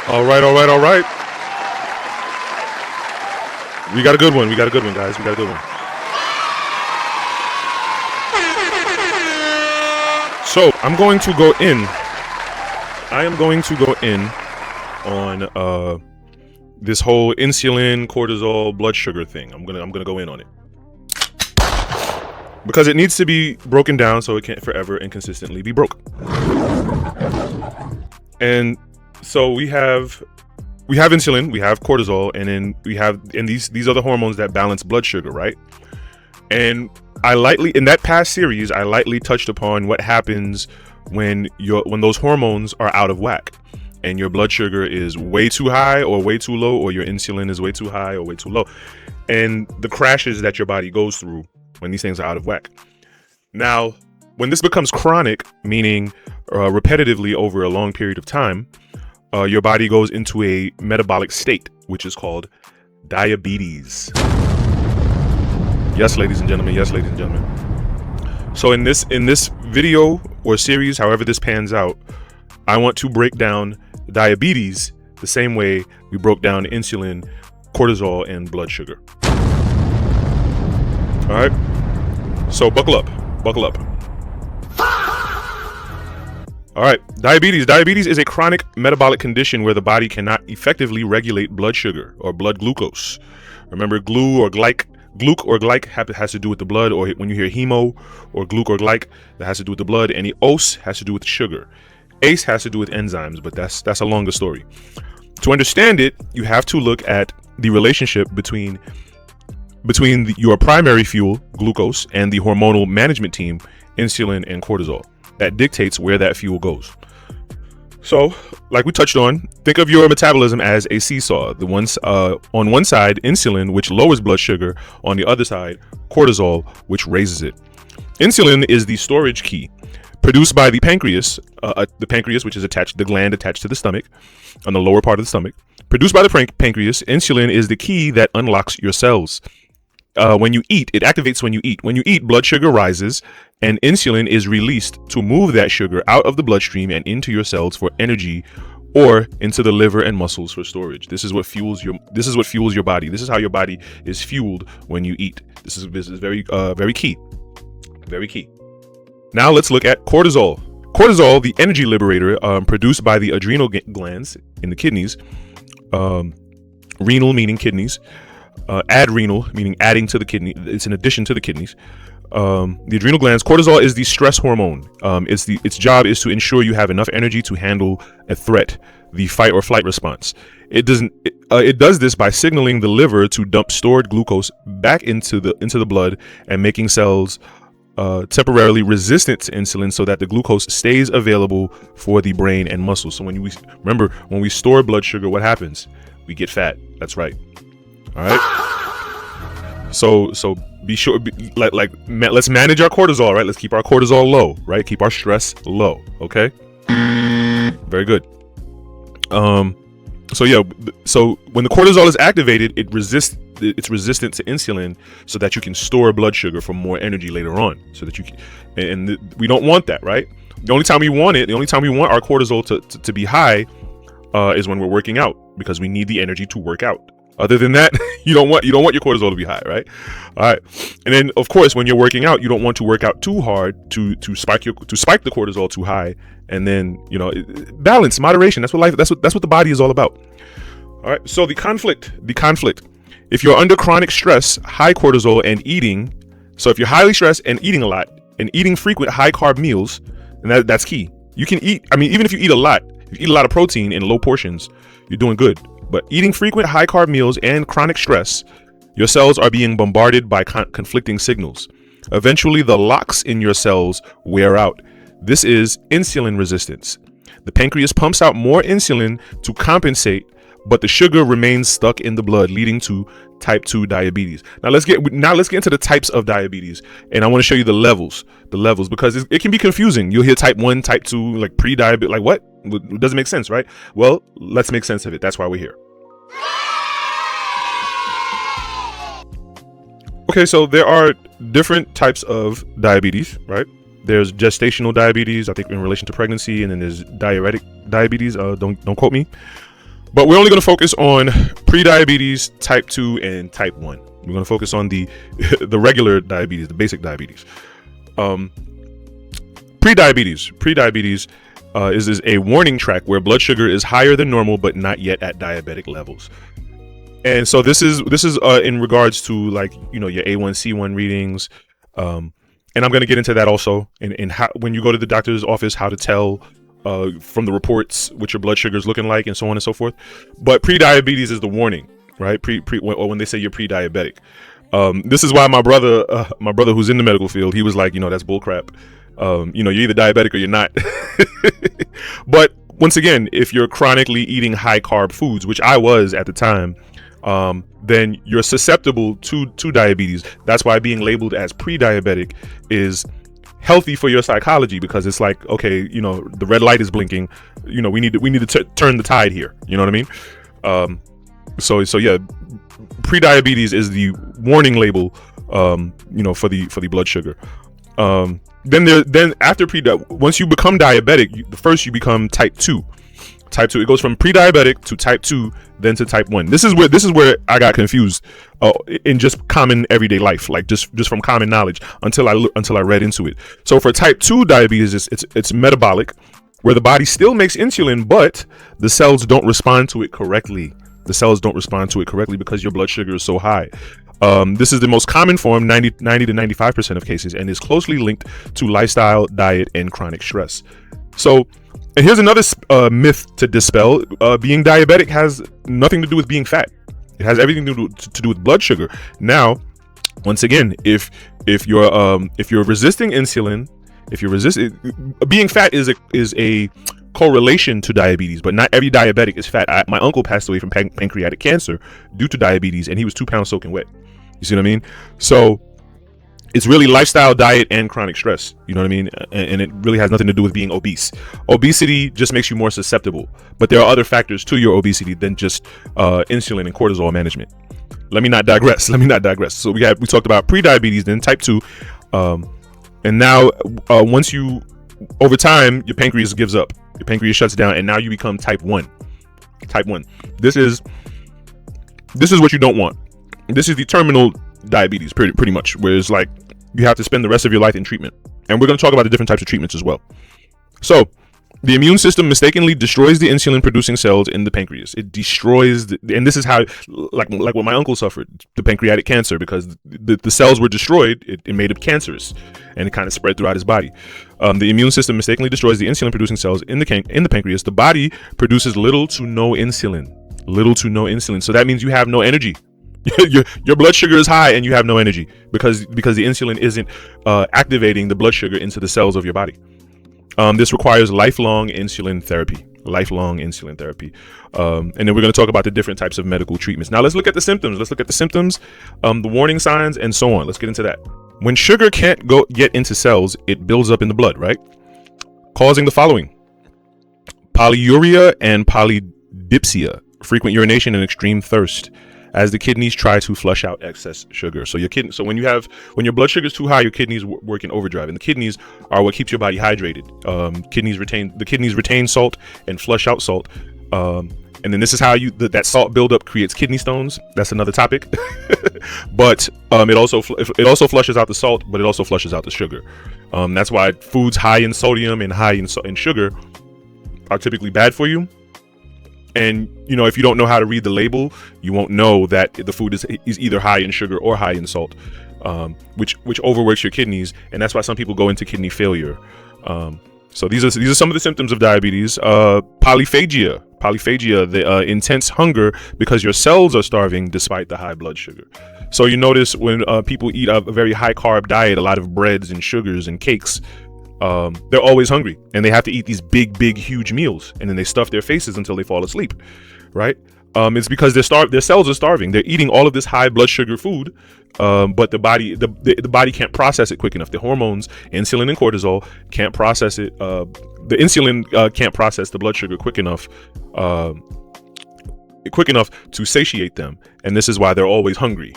All right, all right, all right. We got a good one. We got a good one, guys. We got a good one. So I'm going to go in. I am going to go in on this whole insulin, cortisol, blood sugar thing. I'm gonna go in on it because it needs to be broken down so it can't forever and consistently be broke. And so we have insulin, we have cortisol, and then we have these other hormones that balance blood sugar, right? And in that past series, I lightly touched upon what happens when those hormones are out of whack and your blood sugar is way too high or way too low, or your insulin is way too high or way too low, and the crashes that your body goes through when these things are out of whack. Now, when this becomes chronic, meaning repetitively over a long period of time, your body goes into a metabolic state, which is called diabetes. Yes, ladies and gentlemen. Yes, ladies and gentlemen. So in this video or series, however this pans out, I want to break down diabetes the same way we broke down insulin, cortisol, and blood sugar. All right. So buckle up. Buckle up. All right. Diabetes. Diabetes is a chronic metabolic condition where the body cannot effectively regulate blood sugar or blood glucose. Remember, gluc or glyc has to do with the blood, or when you hear hemo or gluc or glyc, that has to do with the blood. Any os has to do with sugar. ACE has to do with enzymes, but that's a longer story. To understand it, you have to look at the relationship between your primary fuel, glucose, and the hormonal management team, insulin and cortisol. That dictates where that fuel goes. So, like we touched on, think of your metabolism as a seesaw. On one side, insulin, which lowers blood sugar. On the other side, cortisol, which raises it. Insulin is the storage key, produced by the pancreas, which is the gland attached to the stomach, on the lower part of the stomach. Produced by the pancreas, insulin is the key that unlocks your cells. When you eat, it activates when you eat. When you eat, blood sugar rises, and insulin is released to move that sugar out of the bloodstream and into your cells for energy, or into the liver and muscles for storage. This is what fuels your body. This is how your body is fueled when you eat. This is very key. Very key. Now let's look at cortisol. Cortisol, the energy liberator, produced by the adrenal glands in the kidneys. Renal meaning kidneys. Adrenal meaning adding to the kidney. It's an addition to the kidneys. The adrenal glands. Cortisol is the stress hormone. Its job is to ensure you have enough energy to handle a threat, the fight or flight response. It does this by signaling the liver to dump stored glucose back into the blood and making cells temporarily resistant to insulin so that the glucose stays available for the brain and muscles. So when we store blood sugar, what happens? We get fat. That's right. All right. So be sure, let's manage our cortisol, right? Let's keep our cortisol low, right? Keep our stress low. Okay. Very good. So when the cortisol is activated, it's resistant to insulin, so that you can store blood sugar for more energy later on. So that we don't want that, right? The only time we want our cortisol to be high is when we're working out, because we need the energy to work out. Other than that, you don't want your cortisol to be high, right? All right. And then, of course, when you're working out, you don't want to work out too hard to spike the cortisol too high. And then, balance, moderation. That's what the body is all about. All right. So the conflict. If you're under chronic stress, high cortisol and eating. So if you're highly stressed and eating a lot and eating frequent high carb meals, and that's key. You can eat. I mean, even if you eat a lot of protein in low portions, you're doing good. But eating frequent high carb meals and chronic stress, your cells are being bombarded by conflicting signals. Eventually, the locks in your cells wear out. This is insulin resistance. The pancreas pumps out more insulin to compensate, but the sugar remains stuck in the blood, leading to type 2 diabetes. Now let's get into the types of diabetes, and I want to show you the levels, because it can be confusing. You'll hear type 1, type 2, like pre-diabetes, like what? It doesn't make sense, right? Well, let's make sense of it. That's why we're here. Okay, so there are different types of diabetes, right? There's gestational diabetes, I think in relation to pregnancy, and then there's diabetic diabetes. Don't quote me. But we're only going to focus on pre-diabetes, type 2, and type 1. We're going to focus on the the regular diabetes, the basic diabetes. Pre-diabetes is a warning track where blood sugar is higher than normal but not yet at diabetic levels. And so this is in regards to, like, your A1C1 readings, and I'm going to get into that also in how, when you go to the doctor's office, how to tell from the reports what your blood sugar is looking like, and so on and so forth. But pre-diabetes is the warning, right? Or when they say you're pre-diabetic. This is why my brother who's in the medical field, he was like, that's bullcrap. You're either diabetic or you're not. But once again, if you're chronically eating high carb foods, which I was at the time, then you're susceptible to diabetes. That's why being labeled as pre-diabetic is healthy for your psychology, because it's like, okay, the red light is blinking, we need to turn the tide here. You know what I mean? So yeah, pre-diabetes is the warning label, for the blood sugar. Then after once you become diabetic, first you become type 2. Type 2, it goes from pre-diabetic to type 2, then to type 1. This is where I got confused in just common everyday life, like just from common knowledge, until I read into it. So for type 2 diabetes, it's metabolic, where the body still makes insulin, but the cells don't respond to it correctly. The cells don't respond to it correctly because your blood sugar is so high. This is the most common form, 90 to 95% of cases, and is closely linked to lifestyle, diet, and chronic stress. So, and here's another myth to dispel. Being diabetic has nothing to do with being fat. It has everything to do with blood sugar. Now, once again, if you're resisting insulin, being fat is a correlation to diabetes, but not every diabetic is fat. My uncle passed away from pancreatic cancer due to diabetes, and he was 2 pounds soaking wet. You see what I mean? So it's really lifestyle, diet, and chronic stress. You know what I mean? And it really has nothing to do with being obese. Obesity just makes you more susceptible, but there are other factors to your obesity than just insulin and cortisol management. Let me not digress. So we talked about pre-diabetes, then type 2, and now over time, your pancreas gives up. Your pancreas shuts down, and now you become type 1. Type 1. This is what you don't want. This is the terminal diabetes, pretty much, where it's like you have to spend the rest of your life in treatment. And we're going to talk about the different types of treatments as well. So the immune system mistakenly destroys the insulin producing cells in the pancreas. It destroys and this is how, like what my uncle suffered, the pancreatic cancer, because the cells were destroyed. It made it cancerous, and it kind of spread throughout his body. The immune system mistakenly destroys the insulin producing cells in the pancreas. The body produces little to no insulin. So that means you have no energy. Your blood sugar is high and you have no energy because the insulin isn't activating the blood sugar into the cells of your body. This requires lifelong insulin therapy. And then we're going to talk about the different types of medical treatments. Now let's look at the symptoms. The warning signs, and so on. Let's get into that. When sugar can't get into cells, it builds up in the blood, right? Causing the following: polyuria and polydipsia, frequent urination, and extreme thirst, as the kidneys try to flush out excess sugar. So when your blood sugar is too high, your kidneys work in overdrive, and the kidneys are what keeps your body hydrated. The kidneys retain salt and flush out salt. And then this is how that salt buildup creates kidney stones. That's another topic. But it also flushes out the salt, but it also flushes out the sugar. That's why foods high in sodium and high in sugar are typically bad for you. And if you don't know how to read the label, you won't know that the food is either high in sugar or high in salt, which overworks your kidneys, and that's why some people go into kidney failure. So these are some of the symptoms of diabetes. Polyphagia, the intense hunger because your cells are starving despite the high blood sugar. So you notice when people eat a very high carb diet, a lot of breads and sugars and cakes, they're always hungry, and they have to eat these big, huge meals, and then they stuff their faces until they fall asleep, right? It's because their cells are starving. They're eating all of this high blood sugar food, but the body can't process it quick enough. The hormones, insulin and cortisol, can't process it. The insulin can't process the blood sugar quick enough to satiate them, and this is why they're always hungry.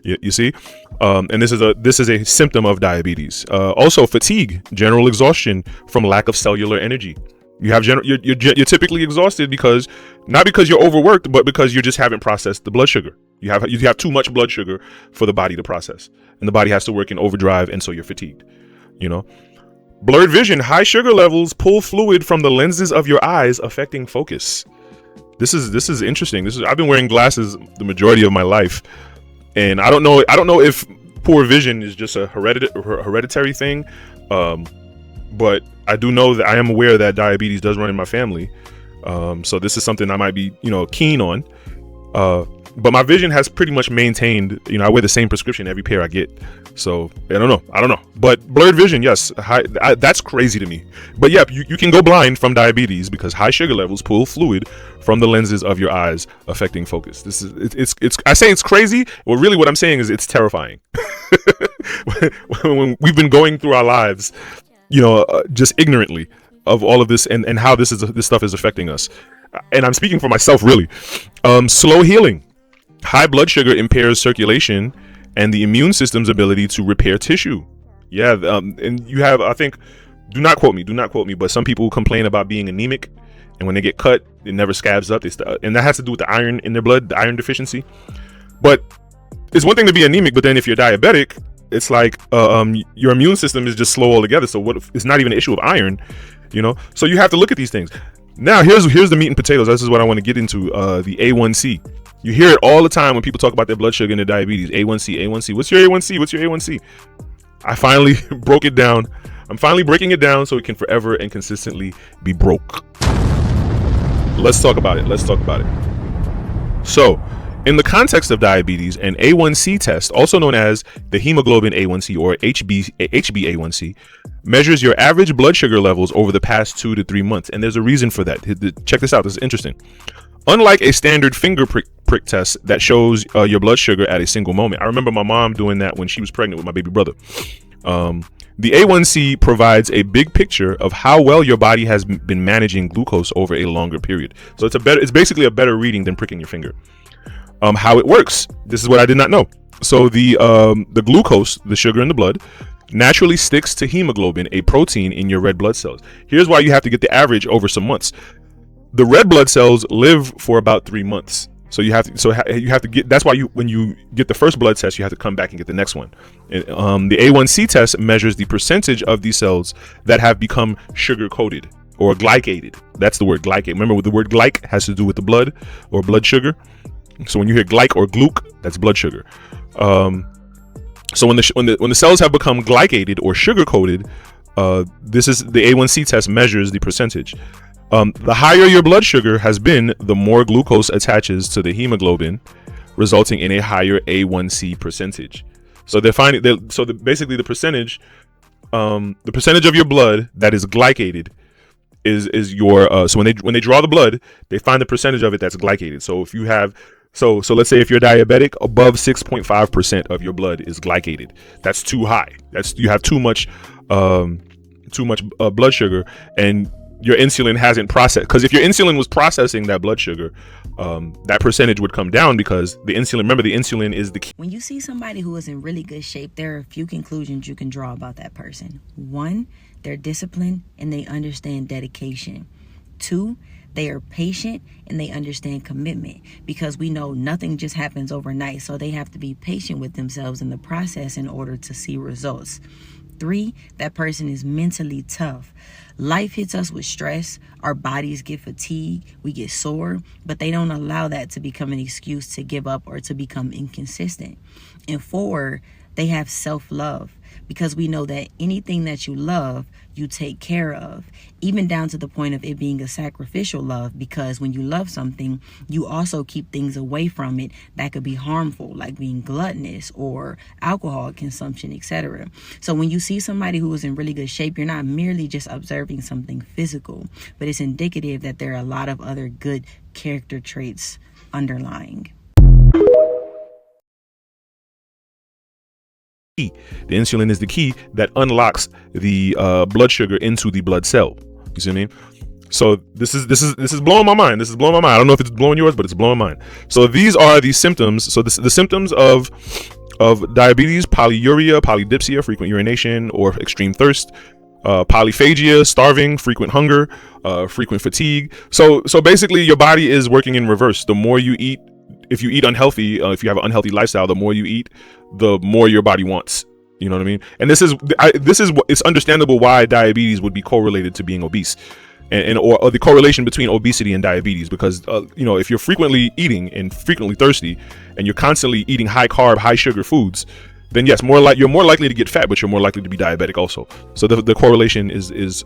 you see, and this is a symptom of diabetes. Also, fatigue, general exhaustion from lack of cellular energy. You have you're typically exhausted because not because you're overworked, but because you just haven't processed the blood sugar. You have too much blood sugar for the body to process, and the body has to work in overdrive, and so you're fatigued. You know, blurred vision. High sugar levels pull fluid from the lenses of your eyes, affecting focus. This is interesting. I've been wearing glasses the majority of my life, and I don't know if poor vision is just a hereditary thing, but I do know that I am aware that diabetes does run in my family. So this is something I might be, keen on. But my vision has pretty much maintained. I wear the same prescription every pair I get. So I don't know. But blurred vision, yes, that's crazy to me. But yeah, you can go blind from diabetes because high sugar levels pull fluid from the lenses of your eyes, affecting focus. It's I say it's crazy. Well, really, what I'm saying is it's terrifying. When we've been going through our lives, just ignorantly of all of this and how this stuff is affecting us. And I'm speaking for myself, really. Slow healing. High blood sugar impairs circulation and the immune system's ability to repair tissue. Yeah, and you have, I think, do not quote me, but some people complain about being anemic, and when they get cut, it never scabs up. And that has to do with the iron in their blood, the iron deficiency. But it's one thing to be anemic, but then if you're diabetic, it's like your immune system is just slow altogether. So what? It's not even an issue of iron, So you have to look at these things. Now here's the meat and potatoes. This is what I want to get into. The A1C. You hear it all the time when people talk about their blood sugar and their diabetes. A1C. What's your A1C? I finally broke it down. I'm finally breaking it down so it can forever and consistently be broke. Let's talk about it. So, in the context of diabetes, an A1C test, also known as the hemoglobin A1C or HbA1c, measures your average blood sugar levels over the past 2 to 3 months. And there's a reason for that. Check this out. This is interesting. Unlike a standard finger prick test that shows your blood sugar at a single moment. I remember my mom doing that when she was pregnant with my baby brother. The A1C provides a big picture of how well your body has been managing glucose over a longer period. So it's basically a better reading than pricking your finger. How it works. This is what I did not know. So the glucose, the sugar in the blood, naturally sticks to hemoglobin, a protein in your red blood cells. Here's why you have to get the average over some months. The red blood cells live for about 3 months. So you have to get. That's why when you get the first blood test, you have to come back and get the next one. The A1C test measures the percentage of these cells that have become sugar coated or glycated. That's the word, glycate. Remember, the word glyc has to do with the blood or blood sugar. So when you hear glyc or gluc, that's blood sugar. So when the cells have become glycated or sugar coated, this is the A1C test measures the percentage. The higher your blood sugar has been, the more glucose attaches to the hemoglobin, resulting in a higher A1C percentage. So basically the percentage of your blood that is glycated is your. So when they draw the blood, they find the percentage of it that's glycated. So if you have So let's say if you're diabetic, above 6.5% of your blood is glycated. That's too high. You have too much blood sugar, and your insulin hasn't processed. Because if your insulin was processing that blood sugar, that percentage would come down because the insulin. Remember, the insulin is the key. When you see somebody who is in really good shape, there are a few conclusions you can draw about that person. 1, they're disciplined and they understand dedication. 2, they are patient and they understand commitment, because we know nothing just happens overnight. So they have to be patient with themselves in the process in order to see results. 3, that person is mentally tough. Life hits us with stress. Our bodies get fatigued. We get sore, but they don't allow that to become an excuse to give up or to become inconsistent. And 4, they have self-love, because we know that anything that you love, you take care of, even down to the point of it being a sacrificial love, because when you love something, you also keep things away from it that could be harmful, like being gluttonous or alcohol consumption, etc. So when you see somebody who is in really good shape, you're not merely just observing something physical, but it's indicative that there are a lot of other good character traits underlying. The insulin is the key that unlocks the blood sugar into the blood cell. You see what I mean? So this is blowing my mind. I don't know if it's blowing yours, but it's blowing mine. So these are the symptoms. So the symptoms of diabetes: polyuria, polydipsia, frequent urination, or extreme thirst. polyphagia, starving, frequent hunger, frequent fatigue. So basically your body is working in reverse. The more you eat, if you eat unhealthy, if you have an unhealthy lifestyle, the more you eat, the more your body wants. You know what I mean? And this is it's understandable why diabetes would be correlated to being obese, or the correlation between obesity and diabetes, because if you're frequently eating and frequently thirsty, and you're constantly eating high carb, high sugar foods, then yes, you're more likely to get fat, but you're more likely to be diabetic also. So the correlation is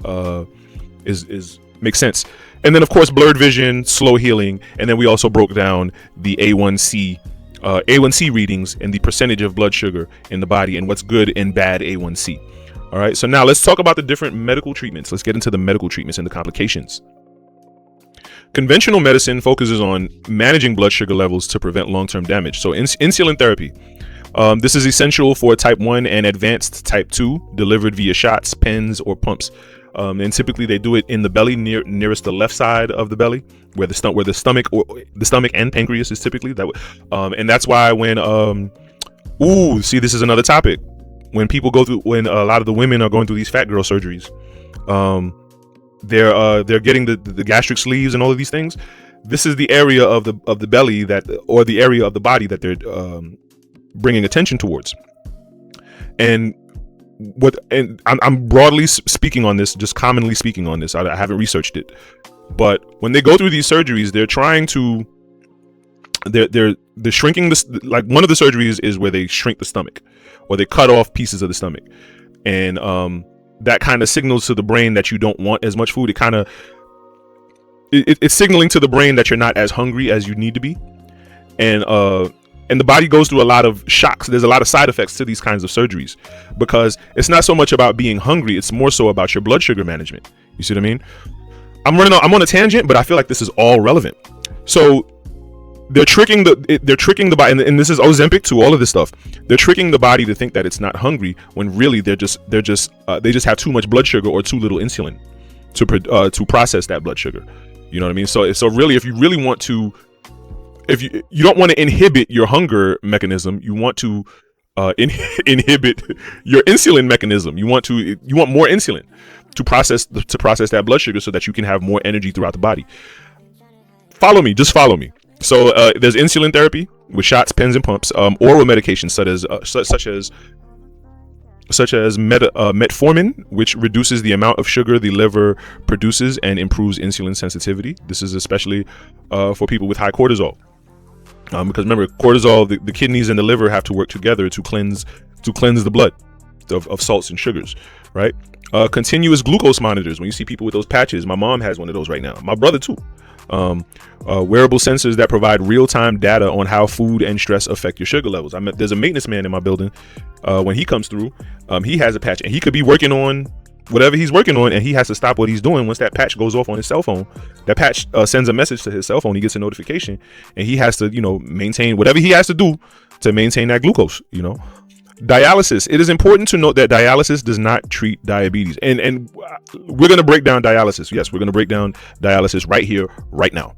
makes sense. And then of course blurred vision, slow healing, and then we also broke down the A1C readings and the percentage of blood sugar in the body and what's good and bad A1C. All right, so now let's talk about the different medical treatments. Let's get into the medical treatments and the complications. Conventional medicine focuses on managing blood sugar levels to prevent long-term damage. So insulin therapy. This is essential for type 1 and advanced type 2, delivered via shots, pens, or pumps. And typically they do it in the belly, nearest the left side of the belly, where the stomach and pancreas is typically that. And that's why when see, this is another topic. When a lot of the women are going through these fat girl surgeries, they're getting the gastric sleeves and all of these things. This is the area of the belly or the area of the body that they're bringing attention towards. And I'm broadly speaking on this, just commonly speaking on this. I haven't researched it, but when they go through these surgeries, they're trying to they're shrinking this. Like one of the surgeries is where they shrink the stomach, or they cut off pieces of the stomach, and that kind of signals to the brain that you don't want as much food. It's signaling to the brain that you're not as hungry as you need to be, and the body goes through a lot of shocks. There's a lot of side effects to these kinds of surgeries, because it's not so much about being hungry, it's more so about your blood sugar management. You see what I mean? I'm on a tangent, but I feel like this is all relevant. So they're tricking the body, and this is Ozempic too, all of this stuff. They're tricking the body to think that it's not hungry, when really they just have too much blood sugar or too little insulin to process that blood sugar. You know what I mean? So really, if you really want to, if you don't want to inhibit your hunger mechanism, you want to inhibit your insulin mechanism. You want more insulin to process that blood sugar, so that you can have more energy throughout the body. Just follow me. So there's insulin therapy with shots, pens, and pumps. Oral medications such as metformin, which reduces the amount of sugar the liver produces and improves insulin sensitivity. This is especially for people with high cortisol. Because remember, cortisol, the kidneys and the liver have to work together to cleanse the blood of salts and sugars, right? Continuous glucose monitors. When you see people with those patches, my mom has one of those right now. My brother too. Wearable sensors that provide real-time data on how food and stress affect your sugar levels. There's a maintenance man in my building. When he comes through, he has a patch, and he could be working on whatever he's working on, and he has to stop what he's doing. Once that patch goes off on his cell phone, that patch sends a message to his cell phone. He gets a notification, and he has to, maintain whatever he has to do to maintain that glucose. Dialysis. It is important to note that dialysis does not treat diabetes, and we're going to break down dialysis. Yes, we're going to break down dialysis right here, right now.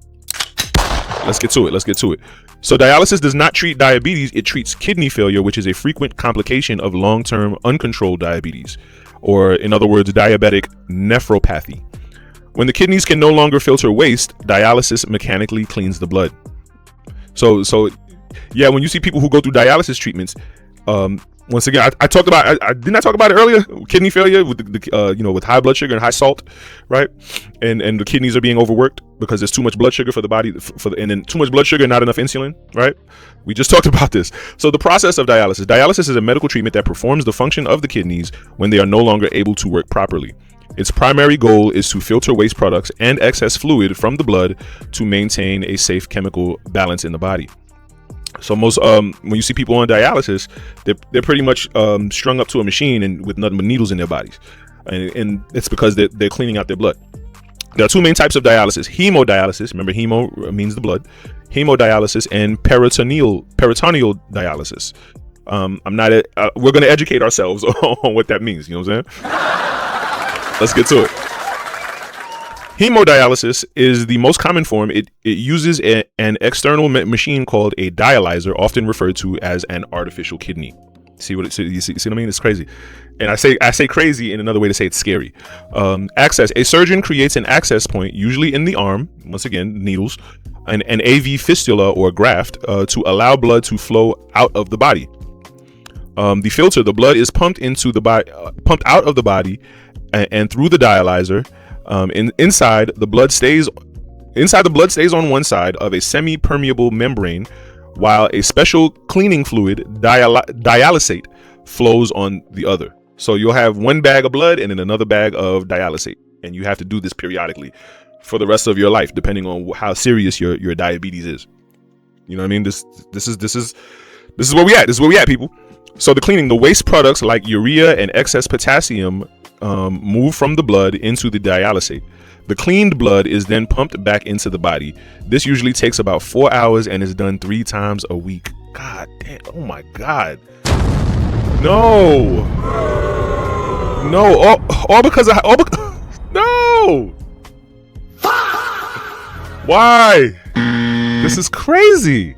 Let's get to it. So dialysis does not treat diabetes. It treats kidney failure, which is a frequent complication of long-term uncontrolled diabetes, or in other words, diabetic nephropathy. When the kidneys can no longer filter waste, dialysis mechanically cleans the blood. So yeah, when you see people who go through dialysis treatments, once again, I talked about, I didn't I talk about it earlier? Kidney failure with with high blood sugar and high salt, right? And the kidneys are being overworked because there's too much blood sugar for the body, and then too much blood sugar, not enough insulin, right? We just talked about this. So the process of dialysis. Dialysis is a medical treatment that performs the function of the kidneys when they are no longer able to work properly. Its primary goal is to filter waste products and excess fluid from the blood to maintain a safe chemical balance in the body. So most when you see people on dialysis, they're pretty much strung up to a machine and with nothing but needles in their bodies, and it's because they're cleaning out their blood. There are two main types of dialysis: hemodialysis. Remember, hemo means the blood. Hemodialysis and peritoneal dialysis. We're going to educate ourselves on what that means. You know what I'm saying? Let's get to it. Hemodialysis is the most common form. It uses an external machine called a dialyzer, often referred to as an artificial kidney. You see what I mean? It's crazy. And I say crazy in another way to say it's scary. Access. A surgeon creates an access point, usually in the arm, once again, needles, an AV fistula or graft, to allow blood to flow out of the body. The filter. The blood is pumped into the body, pumped out of the body, and through the dialyzer. Inside the blood stays on one side of a semi-permeable membrane, while a special cleaning fluid, dialysate, flows on the other. So you'll have one bag of blood and then another bag of dialysate, and you have to do this periodically for the rest of your life, depending on how serious your diabetes is. You know what I mean? This is where we at. This is where we at, people. So the cleaning, the waste products like urea and excess potassium move from the blood into the dialysate. The cleaned blood is then pumped back into the body. This usually takes about 4 hours and is done 3 times a week. God damn. Oh my God. No. All because no. Why? This is crazy.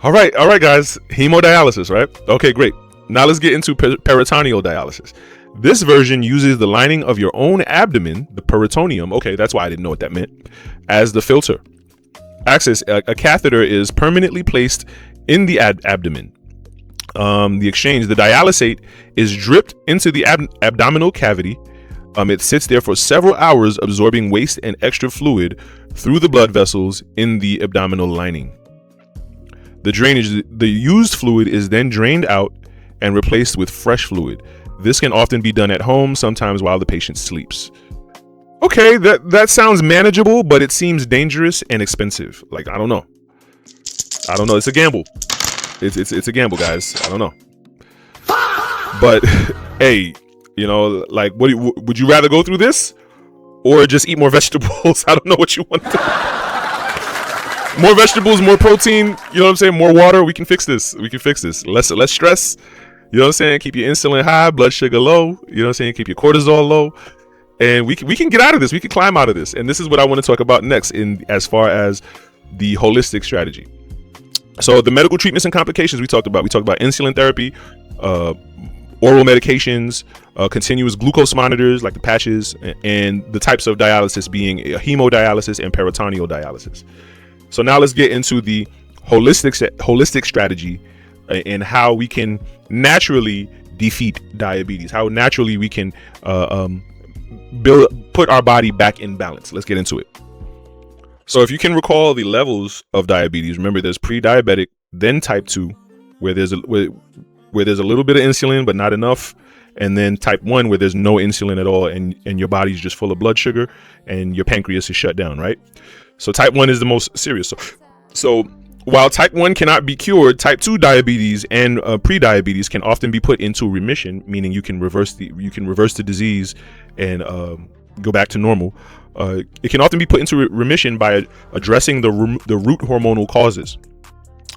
All right, guys. Hemodialysis, right? Okay, great. Now let's get into peritoneal dialysis. This version uses the lining of your own abdomen, the peritoneum. Okay, that's why I didn't know what that meant, as the filter. Access. A catheter is permanently placed in the abdomen. The exchange. The dialysate is dripped into the abdominal cavity. It sits there for several hours, absorbing waste and extra fluid through the blood vessels in the abdominal lining. The drainage. The used fluid is then drained out and replaced with fresh fluid. This can often be done at home, sometimes while the patient sleeps. Okay, that sounds manageable, but it seems dangerous and expensive. Like, I don't know. It's a gamble. It's a gamble, guys. I don't know. But hey, you know, like, would you rather go through this or just eat more vegetables? I don't know what you want to do. More vegetables, more protein, you know what I'm saying? More water. We can fix this. Less stress. You know what I'm saying? Keep your insulin high, blood sugar low. You know what I'm saying? Keep your cortisol low. And we can get out of this. We can climb out of this. And this is what I want to talk about next as far as the holistic strategy. So the medical treatments and complications we talked about insulin therapy, oral medications, continuous glucose monitors like the patches, and the types of dialysis being hemodialysis and peritoneal dialysis. So now let's get into the holistic strategy and how we can naturally defeat diabetes, how naturally we can put our body back in balance. Let's get into it. So if you can recall the levels of diabetes, remember there's pre-diabetic, then type 2, where there's a little bit of insulin but not enough, and then type 1, where there's no insulin at all and your body's just full of blood sugar and your pancreas is shut down, right? So type 1 is the most serious. So while type 1 cannot be cured, type 2 diabetes and pre-diabetes can often be put into remission, meaning you can reverse the disease and go back to normal. It can often be put into remission by addressing the root hormonal causes.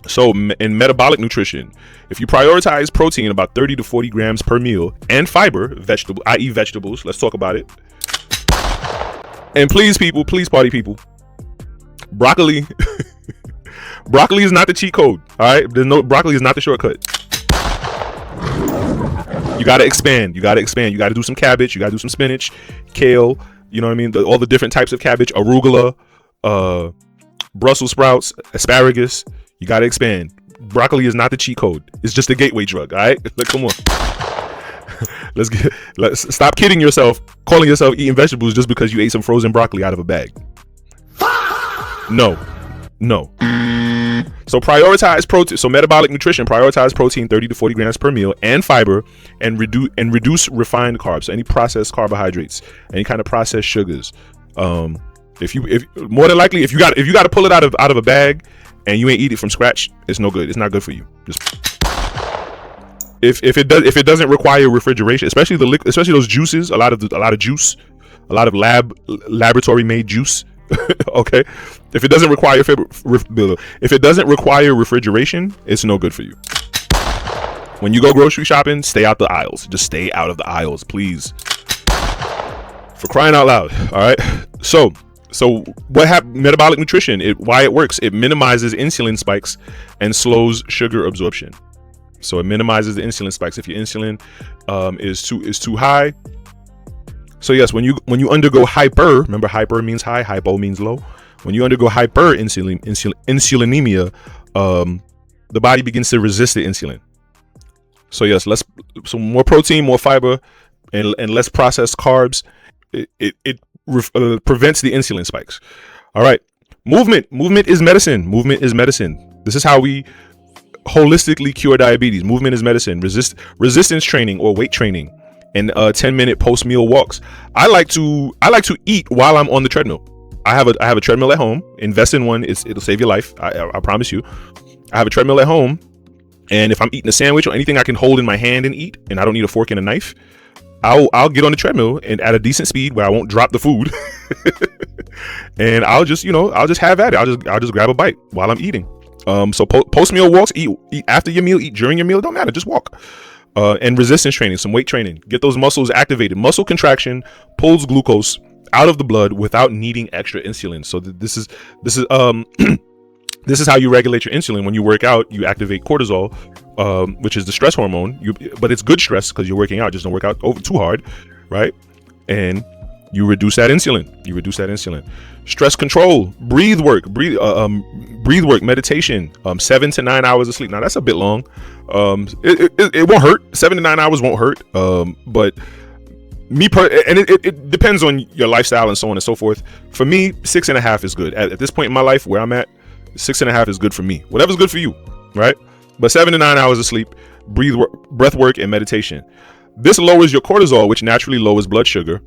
So in metabolic nutrition, if you prioritize protein about 30 to 40 grams per meal and fiber, i.e. vegetables, let's talk about it. And please party people, broccoli is not the cheat code. All right, broccoli is not the shortcut. You got to expand. You got to do some cabbage. You got to do some spinach, kale. You know what I mean? All the different types of cabbage, arugula, Brussels sprouts, asparagus. You got to expand. Broccoli is not the cheat code. It's just a gateway drug. All right, come on. Let's stop kidding yourself, calling yourself eating vegetables just because you ate some frozen broccoli out of a bag. No. So prioritize protein. So metabolic nutrition, prioritize protein 30 to 40 grams per meal and fiber, and reduce refined carbs. So any processed carbohydrates, any kind of processed sugars. If more than likely, if you got to pull it out of a bag and you ain't eat it from scratch, it's no good. It's not good for you. Just if it doesn't require refrigeration, especially those juices, a lot of juice, a lot of laboratory made juice. Okay, if it doesn't require refrigeration, it's no good for you. When you go grocery shopping, stay out the aisles. Just stay out of the aisles, please. For crying out loud. All right. So what happened? Metabolic nutrition. Why it works? It minimizes insulin spikes and slows sugar absorption. So it minimizes the insulin spikes. If your insulin is too high. So yes, when you undergo hyper, remember hyper means high, hypo means low. When you undergo insulinemia, the body begins to resist the insulin. So yes, so more protein, more fiber, and less processed carbs. It prevents the insulin spikes. All right, movement is medicine. Movement is medicine. This is how we holistically cure diabetes. Movement is medicine. Resistance training or weight training, and 10-minute post-meal walks. I like to eat while I'm on the treadmill. I have a treadmill at home. Invest in one. It'll save your life. I promise you. I have a treadmill at home, and if I'm eating a sandwich or anything I can hold in my hand and eat, and I don't need a fork and a knife, I'll get on the treadmill and at a decent speed where I won't drop the food, and I'll just have at it. I'll just grab a bite while I'm eating. So post meal walks, eat after your meal, eat during your meal. It don't matter. Just walk. And resistance training, some weight training. Get those muscles activated. Muscle contraction pulls glucose out of the blood without needing extra insulin. So this is this is how you regulate your insulin. When you work out, you activate cortisol, which is the stress hormone. But it's good stress because you're working out. Just don't work out too hard, right? And you reduce that insulin. Stress control, breathe work, meditation, 7 to 9 hours of sleep. Now that's a bit long. It won't hurt. 7 to 9 hours won't hurt. But it depends on your lifestyle and so on and so forth. For me, 6.5 is good. At this point in my life where I'm at, 6.5 is good for me. Whatever's good for you, right? But 7 to 9 hours of sleep, breath work, and meditation. This lowers your cortisol, which naturally lowers blood sugar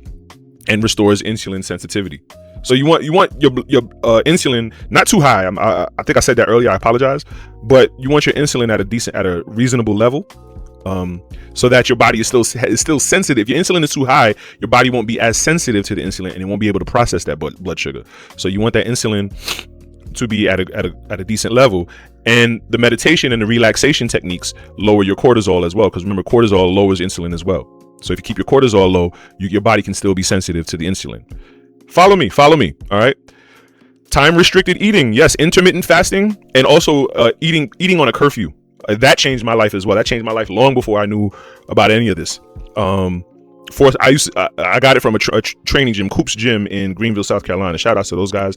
and restores insulin sensitivity. So you want your insulin not too high. I think I said that earlier. I apologize, but you want your insulin at a reasonable level, so that your body is still sensitive. If your insulin is too high, your body won't be as sensitive to the insulin, and it won't be able to process that blood sugar. So you want that insulin to be at a decent level. And the meditation and the relaxation techniques lower your cortisol as well, because remember, cortisol lowers insulin as well. So if you keep your cortisol low, your body can still be sensitive to the insulin. Follow me. All right. Time restricted eating. Yes. Intermittent fasting, and also eating on a curfew. That changed my life as well. That changed my life long before I knew about any of this. I got it from a training gym, Coop's Gym in Greenville, South Carolina. Shout out to those guys.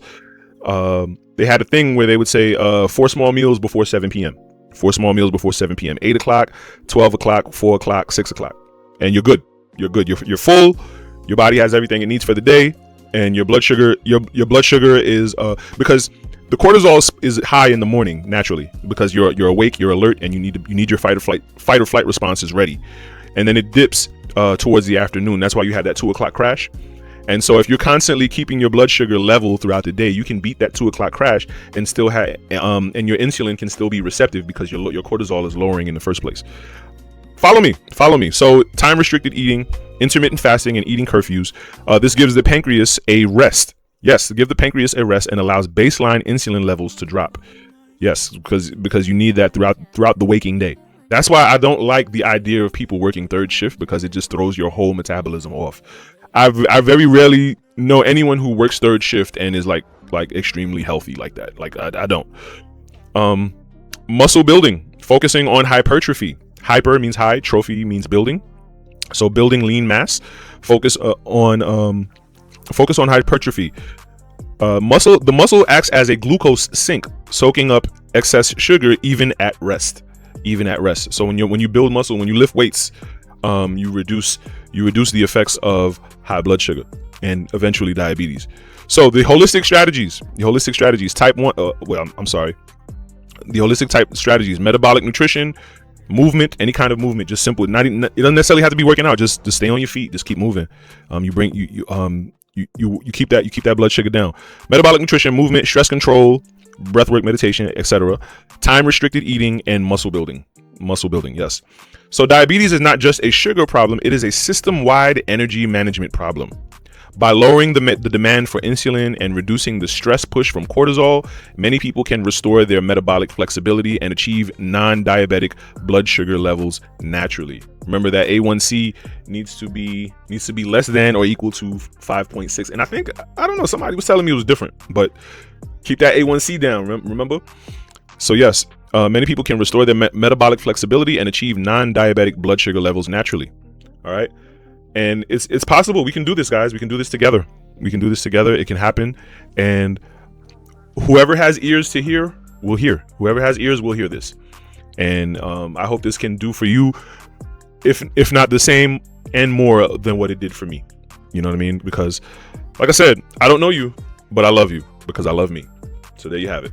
They had a thing where they would say 4 small meals before 7 p.m. 4 small meals before 7 p.m. 8 o'clock, 12 o'clock, 4 o'clock, 6 o'clock. And you're good. You're full. Your body has everything it needs for the day. And your blood sugar is because the cortisol is high in the morning naturally, because you're awake, you're alert, and you need your fight or flight responses ready. And then it dips towards the afternoon. That's why you had that 2 o'clock crash. And so if you're constantly keeping your blood sugar level throughout the day, you can beat that 2 o'clock crash and still have and your insulin can still be receptive because your cortisol is lowering in the first place. Follow me. So time restricted eating, intermittent fasting, and eating curfews. This gives the pancreas a rest. Yes, give the pancreas a rest and allows baseline insulin levels to drop. Yes, because you need that throughout the waking day. That's why I don't like the idea of people working third shift, because it just throws your whole metabolism off. I very rarely know anyone who works third shift and is like extremely healthy like that. Like I don't. Muscle building, focusing on hypertrophy. Hyper means high, trophy means building. So building lean mass. Focus on hypertrophy. The muscle acts as a glucose sink, soaking up excess sugar even at rest. So when you build muscle, when you lift weights, you reduce the effects of high blood sugar and eventually diabetes. So the holistic strategies type 1, the holistic type strategies: metabolic nutrition, movement, any kind of movement, just simple. It doesn't necessarily have to be working out. Just stay on your feet. Just keep moving. You keep that blood sugar down. Metabolic nutrition, movement, stress control, breathwork, meditation, etc. Time restricted eating, and muscle building. Yes. So diabetes is not just a sugar problem, it is a system-wide energy management problem. By lowering the demand for insulin and reducing the stress push from cortisol, many people can restore their metabolic flexibility and achieve non-diabetic blood sugar levels naturally. Remember that A1C needs to be less than or equal to 5.6. And I don't know, somebody was telling me it was different, but keep that A1C down, remember? So yes, Many people can restore their metabolic flexibility and achieve non-diabetic blood sugar levels naturally. All right. And it's possible. We can do this, guys. We can do this together. We can do this together. It can happen. And whoever has ears to hear will hear. Whoever has ears will hear this. And I hope this can do for you, if not the same and more than what it did for me. You know what I mean? Because, like I said, I don't know you, but I love you because I love me. So there you have it.